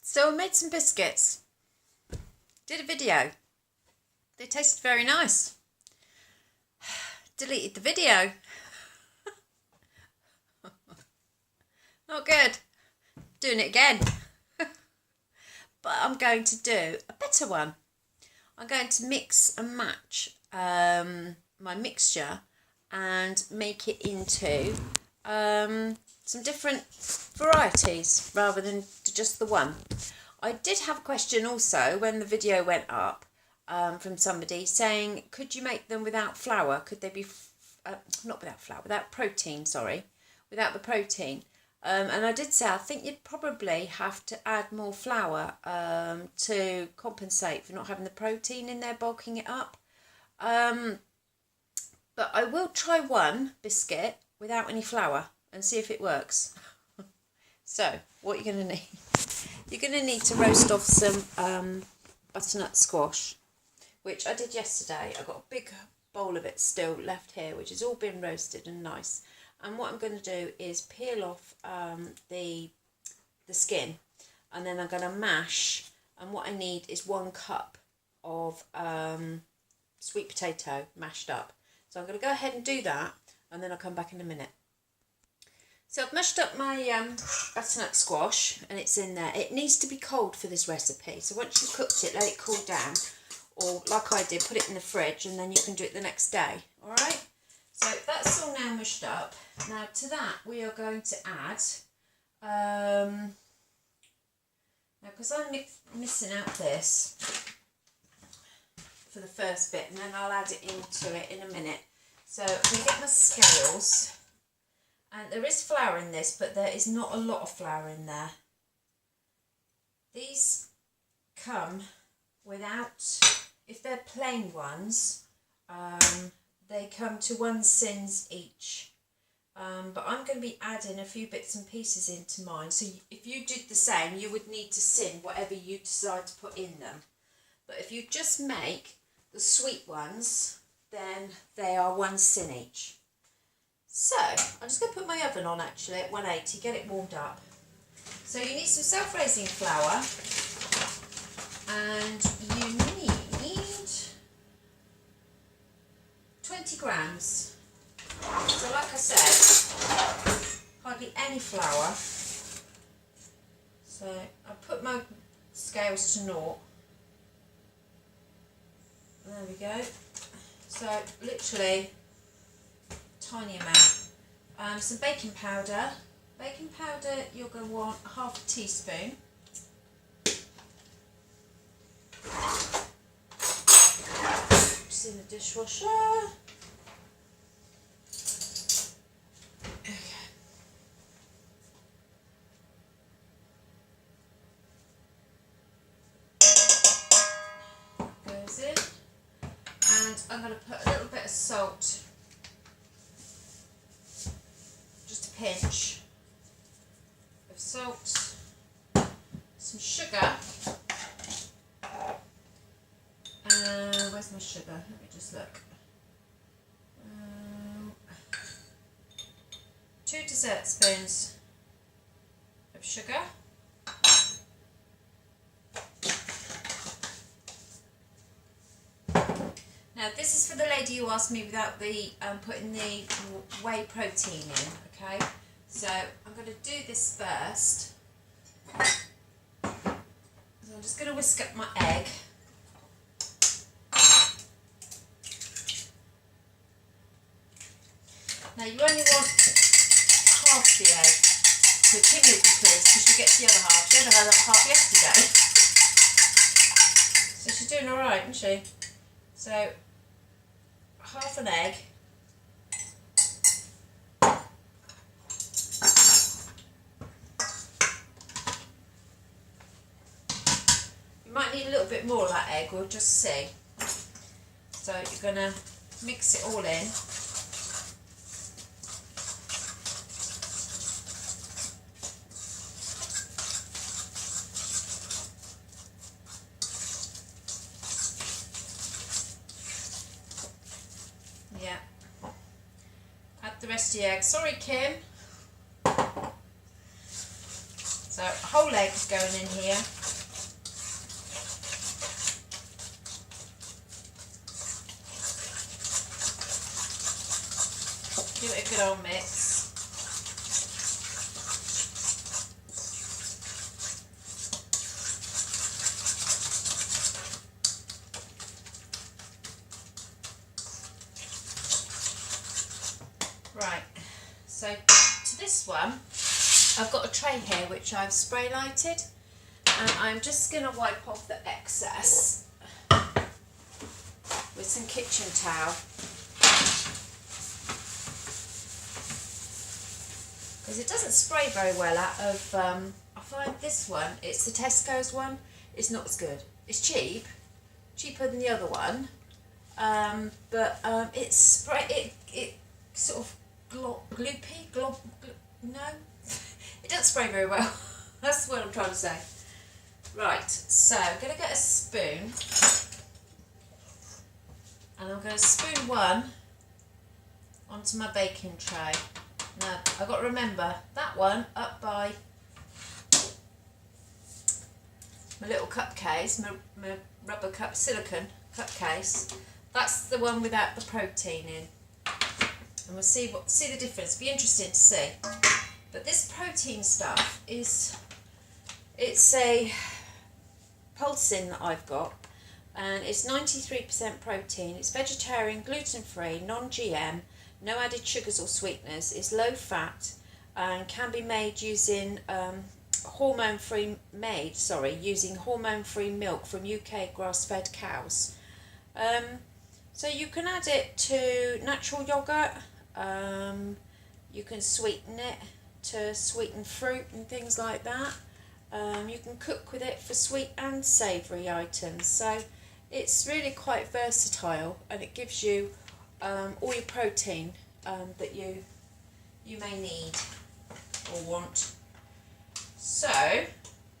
So I made some biscuits, did a video. They tasted very nice. Deleted the video. Not good. Doing it again. But I'm going to do a better one. I'm going to mix and match my mixture and make it into some different varieties rather than just the one. I did have a question also when the video went up from somebody saying, could you make them without flour? Could they be, not without flour, without protein, sorry, without the protein. And I did say I think you'd probably have to add more flour to compensate for not having the protein in there bulking it up. But I will try one biscuit without any flour and see if it works. So what you're going to need, you're going to need to roast off some butternut squash, which I did yesterday. I've got a big bowl of it still left here, which has all been roasted and nice. And what I'm going to do is peel off the skin, and then I'm going to mash, and what I need is 1 cup of sweet potato mashed up. So I'm going to go ahead and do that, and then I'll come back in a minute. So I've mashed up my butternut squash, and it's in there. It needs to be cold for this recipe, so once you've cooked it, let it cool down, or like I did, put it in the fridge, and then you can do it the next day, alright? So that's all now mushed up. Now to that we are going to add, now because I'm missing out this for the first bit, and then I'll add it into it in a minute. So I'm going to get my scales, and there is flour in this, but there is not a lot of flour in there. These come without, if they're plain ones, they come to 1 sins each. But I'm going to be adding a few bits and pieces into mine. So if you did the same, you would need to sin whatever you decide to put in them. But if you just make the sweet ones, then they are 1 sin each. So I'm just going to put my oven on actually at 180, get it warmed up. So you need some self-raising flour, and you need 20 grams. So like I said, hardly any flour. So I put my scales to naught. There we go. So literally tiny amount. Some baking powder. Baking powder you're going to want 1/2 teaspoon. Just in the dishwasher. I'm going to put a little bit of salt, just a pinch of salt, some sugar, where's my sugar? Let me just look. 2 dessert spoons of sugar. Now this is for the lady who asked me without the putting the whey protein in, okay? So I'm going to do this first. So I'm just going to whisk up my egg. Now you only want half the egg, so Timmy will be pleased because she gets the other half. She had her half yesterday. So she's doing alright, isn't she? So half an egg, you might need a little bit more of that egg, we'll just see. So you're going to mix it all in. Yeah, add the rest of the egg. Sorry, Kim. So So a whole egg is going in here. Give it a good old mix. Right, so to this one, I've got a tray here which I've spray lighted, and I'm just going to wipe off the excess with some kitchen towel, because it doesn't spray very well out of, I find this one, it's the Tesco's one, it's not as good. It's cheaper than the other one, but it's it sort of gloopy, no, it doesn't spray very well. That's what I'm trying to say. Right, so I'm going to get a spoon, and I'm going to spoon one onto my baking tray. Now, I've got to remember, that one up by my little cup case, my rubber cup, silicone cup case, that's the one without the protein in. And we'll see the difference. Be interesting to see. But this protein stuff it's a pulsing that I've got, and it's 93% protein. It's vegetarian, gluten-free, non-GM, no added sugars or sweeteners. It's low fat and can be made using hormone-free milk from UK grass-fed cows. So you can add it to natural yogurt. You can sweeten it to sweeten fruit and things like that. You can cook with it for sweet and savoury items. So it's really quite versatile, and it gives you all your protein that you may need or want. So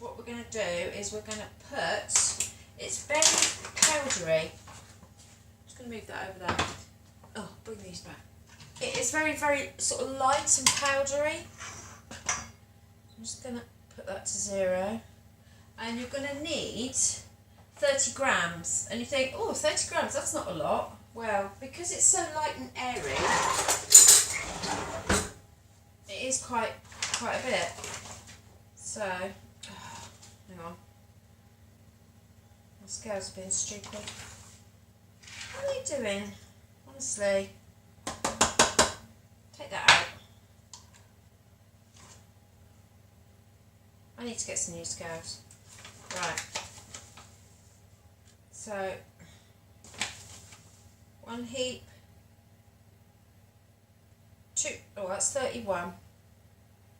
what we're going to do is we're going to put, it's very powdery. I'm just going to move that over there. Oh, bring these back. It is very, very sort of light and powdery. I'm just going to put that to 0. And you're going to need 30 grams. And you think, oh, 30 grams, that's not a lot. Well, because it's so light and airy, it is quite a bit. So, hang on. My scales are being stupid. What are you doing? Honestly. Take that out. I need to get some new scales. Right. So, 1 heap. 2, oh, that's 31.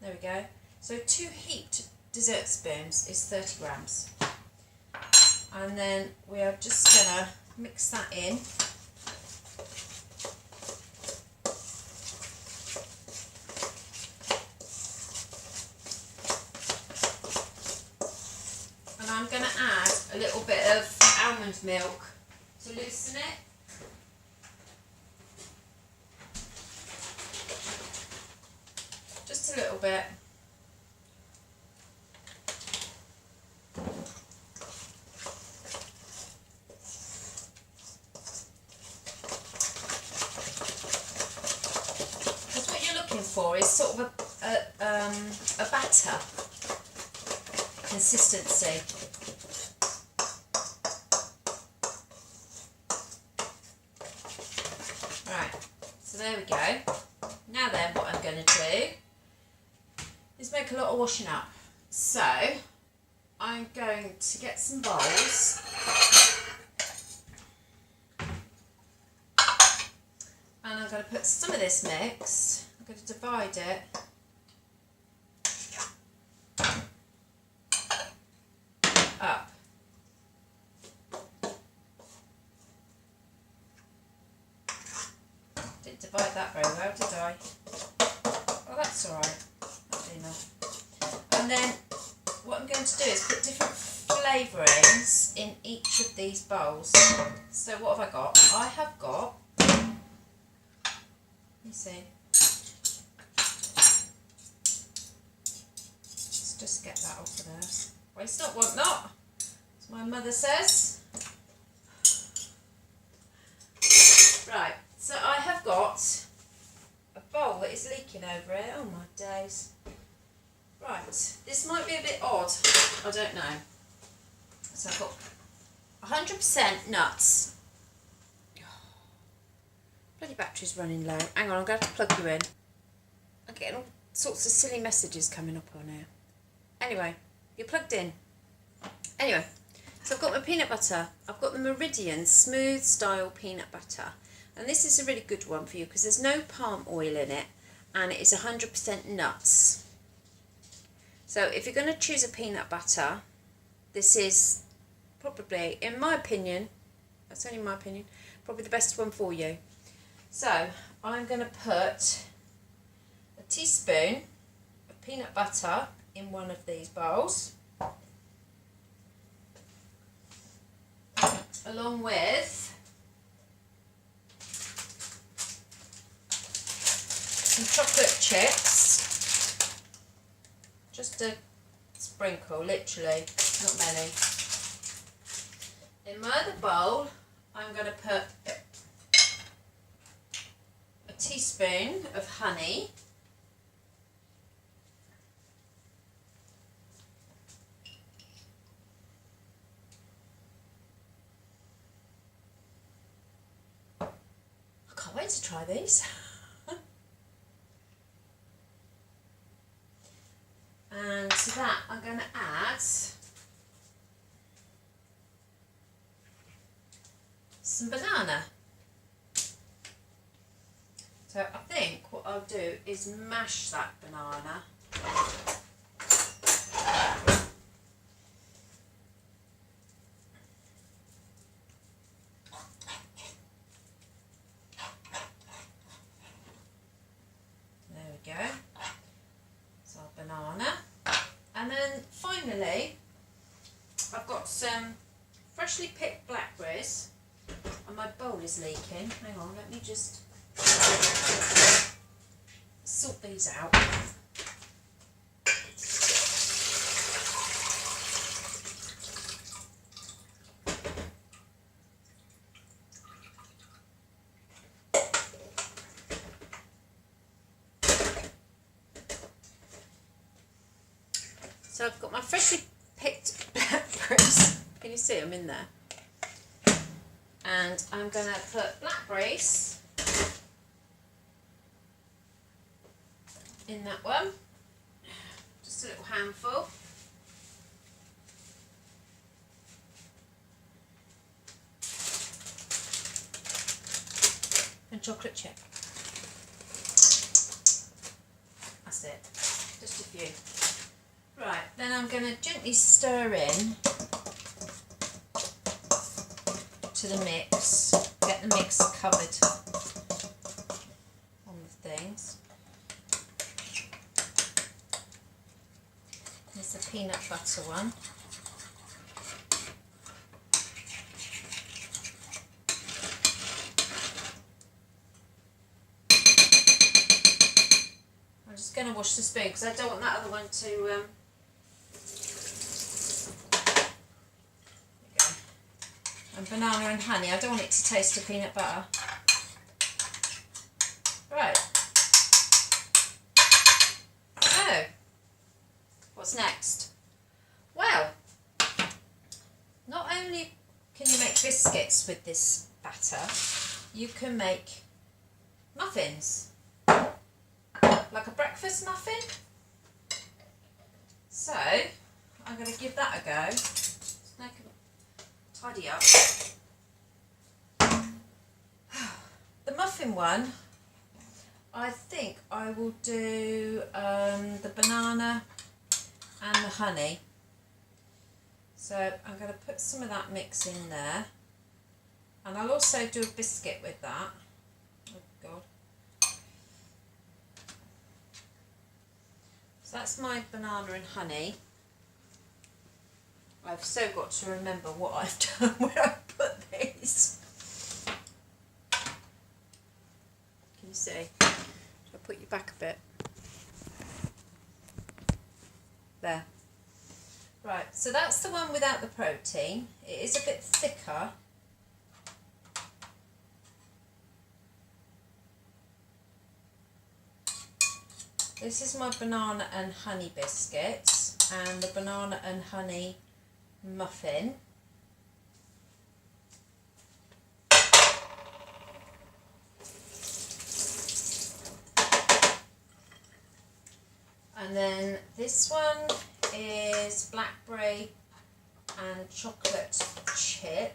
There we go. So 2 heaped dessert spoons is 30 grams. And then we are just going to mix that in. And I'm going to add a little bit of almond milk to loosen it. Just a little bit. Because what you're looking for is sort of a batter consistency. Right, so there we go. Now then, what I'm going to do is make a lot of washing up. So I'm going to get some bowls, and I'm going to put some of this mix, I'm going to divide it up. Didn't divide that very well, did I? Oh, that's alright. That'll do enough. And then what I'm going to do is put different flavourings in each of these bowls. So what have I got? I have got, let me see, just get that off of there. Waste not, want not, as my mother says. Right, so I have got a bowl that is leaking over it. Oh my days. Right, this might be a bit odd, I don't know. So I've got 100% nuts. Bloody battery's running low. Hang on, I'm going to have to plug you in. I'm getting all sorts of silly messages coming up on here. Anyway, you're plugged in. Anyway, so I've got my peanut butter. I've got the Meridian Smooth Style Peanut Butter. And this is a really good one for you because there's no palm oil in it and it is 100% nuts. So if you're going to choose a peanut butter, this is probably, in my opinion, that's only my opinion, probably the best one for you. So I'm going to put a teaspoon of peanut butter in one of these bowls, along with some chocolate chips, just a sprinkle, literally, not many. In my other bowl, I'm going to put a teaspoon of honey, I can't wait to try these. And to that I'm going to add some banana. So I think what I'll do is mash that banana. There we go. So banana. And then finally I've got some freshly picked blackberries and my bowl is leaking. Hang on, let me just sort these out. So I've got my freshly picked blackberries. Can you see them in there? And I'm going to put blackberries in that one. Just a little handful. And chocolate chip. That's it. Just a few. Right, then I'm going to gently stir in to the mix, get the mix covered on the things. There's the peanut butter one. I'm just going to wash the spoon because I don't want that other one to and banana and honey. I don't want it to taste of peanut butter. Right. So, what's next? Well, not only can you make biscuits with this batter, you can make muffins. Like a breakfast muffin. So, I'm going to give that a go. Tidy up. The muffin one, I think I will do the banana and the honey. So I'm going to put some of that mix in there, and I'll also do a biscuit with that. Oh God. So that's my banana and honey. I've so got to remember what I've done where I put these. Can you see? Shall I put you back a bit? There. Right, so that's the one without the protein. It is a bit thicker. This is my banana and honey biscuits and the banana and honey muffin. And then this one is blackberry and chocolate chip.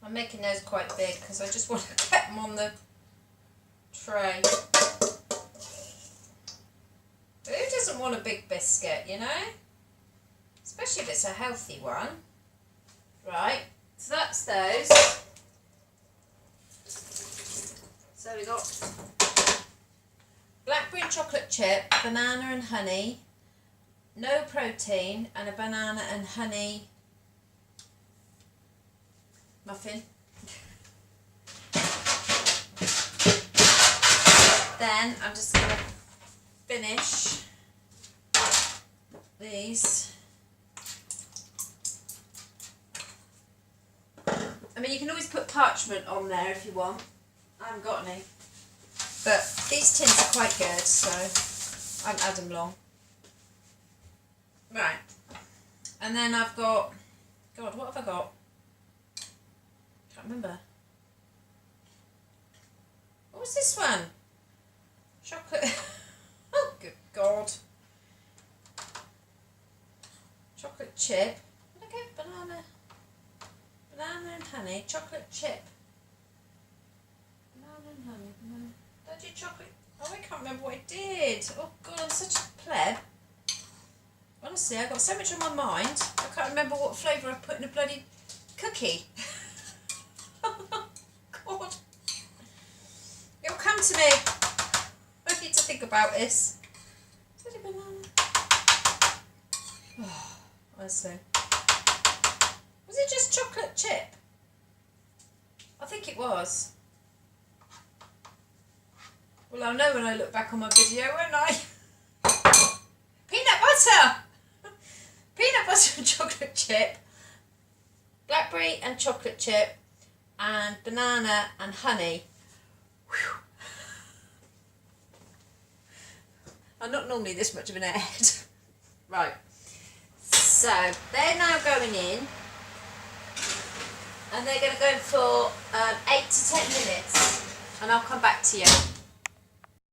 I'm making those quite big because I just want to get them on the tray. But who doesn't want a big biscuit, you know? Especially if it's a healthy one. Right, so that's those. So we got blackberry and chocolate chip, banana and honey, no protein, and a banana and honey muffin. Then I'm just going to finish these. I mean, you can always put parchment on there if you want. I haven't got any. But these tins are quite good, so I haven't had them long. Right. And then I've got, God, what have I got? Can't remember. What was this one? Chocolate. Oh, good God. Chocolate chip. What did I get? Banana. Banana and honey. Chocolate chip. Banana and honey. Banana. Did I do chocolate? Oh, I can't remember what I did. Oh, God, I'm such a pleb. Honestly, I've got so much on my mind. I can't remember what flavour I put in a bloody cookie. God. It'll come to me. I need to think about this. Is that a banana? Oh, honestly. Was it just chocolate chip? I think it was. Well, I'll know when I look back on my video, won't I? Peanut butter! Peanut butter and chocolate chip. Blackberry and chocolate chip. And banana and honey. Whew. I'm not normally this much of an airhead. Right. So they're now going in. And they're going to go for 8 to 10 minutes. And I'll come back to you.